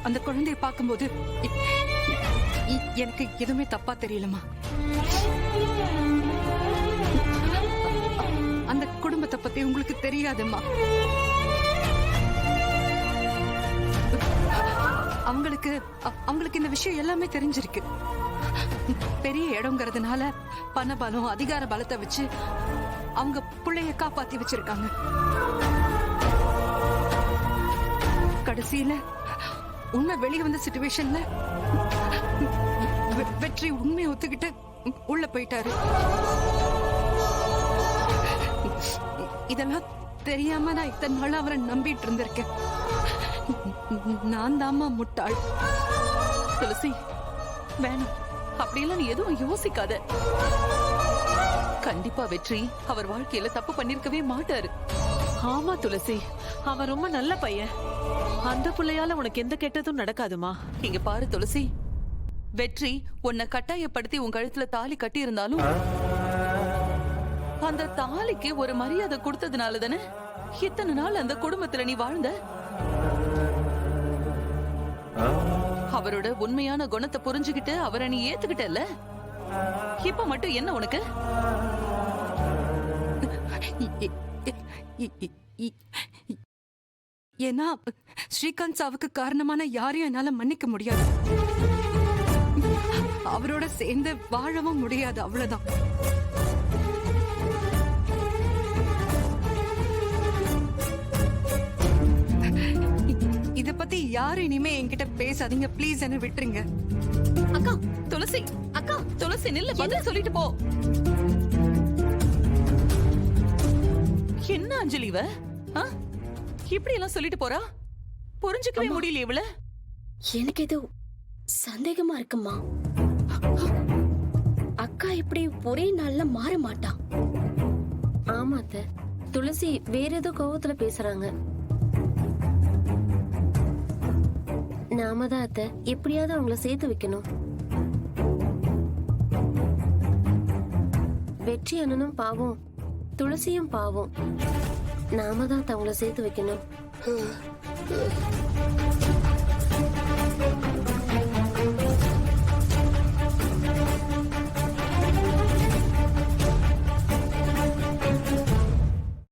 அந்த குழந்தைய பார்க்கும்போது எனக்கு எதுவுமே தப்பா தெரியலம்மா. அந்த குடும்பத்தை பத்தி உங்களுக்கு தெரியாதும்மா. அவங்களுக்கு இந்த விஷயம் எல்லாமே தெரிஞ்சிருக்கு. பெரிய இடம்ங்கிறதுனால பணபலம் அதிகார பலத்தை வச்சு அவங்க பிள்ளைய காப்பாத்தி வச்சிருக்காங்க. கடைசியில உண்மை வெளியே வந்த சிச்சுவேஷன்ல வெற்றி உண்மையை ஒத்துக்கிட்டு உள்ள போயிட்டாரு. இதெல்லாம் தெரியாம நான் இத்தனை நாள் அவரை நம்பிட்டு இருந்திருக்கேன். நான் தாமா முட்டாள். துளசி வேணாம், அப்படியெல்லாம் நீ எதுவும் யோசிக்காத. கண்டிப்பா வெற்றி அவர் வாழ்க்கையில தப்பு பண்ணிருக்கவே மாட்டாரு. ஆமா துளசி, அவன் ரொம்ப நல்ல பையன். அந்த பிள்ளையால உனக்கு எந்த கெட்டதும் நடக்காதுமா. இங்க பாரு துளசி, வெற்றி உன்னை கட்டாயப்படுத்தி உன் கழுத்துல தாலி கட்டி இருந்தாலும் அந்த தாலிக்கு ஒரு மரியாதை கொடுத்ததுனால தானே இத்தனை நாள் அந்த குடும்பத்துல நீ வாழ்ந்த. அவரோட உண்மையான குணத்தை புரிஞ்சுகிட்டு அவரை நீ ஏத்துக்கிட்டல. இப்ப மட்டும் என்ன உனக்கு? ஏன்னா ஸ்ரீகாந்த் சாவுக்கு காரணமான யாரையும் என்னால மன்னிக்க முடியாது. அவரோட சேர்ந்து வாழவும் முடியாது. அவ்வளவுதான். இத பத்தி யாரும் இனிமே என்கிட்ட பேசாதீங்க ப்ளீஸ். என்ன விட்டுருங்க. அக்கா துளசி, அக்கா துளசி நில்லு, பதில் சொல்லிட்டு போ. என்ன அஞ்சலி இவ இப்படி எல்லாம் சொல்லிட்டு போறா? புரிஞ்சுக்கவே முடியல இவள. எனக்கு ஏதோ சந்தேகமா இருக்குமா. அக்கா இப்படி ஒரே நாள்ல மாற மாட்டா. ஆமா அத்தை, துளசி வேற ஏதோ கோவத்துல பேசுறாங்க. நாம தான் அத்தை எப்படியாவது அவங்கள சேர்த்து வைக்கணும். வெற்றி அண்ணனும் பாவம், துளசியும் பாவம். நாம தான் அவங்கள சேர்த்து வைக்கணும்.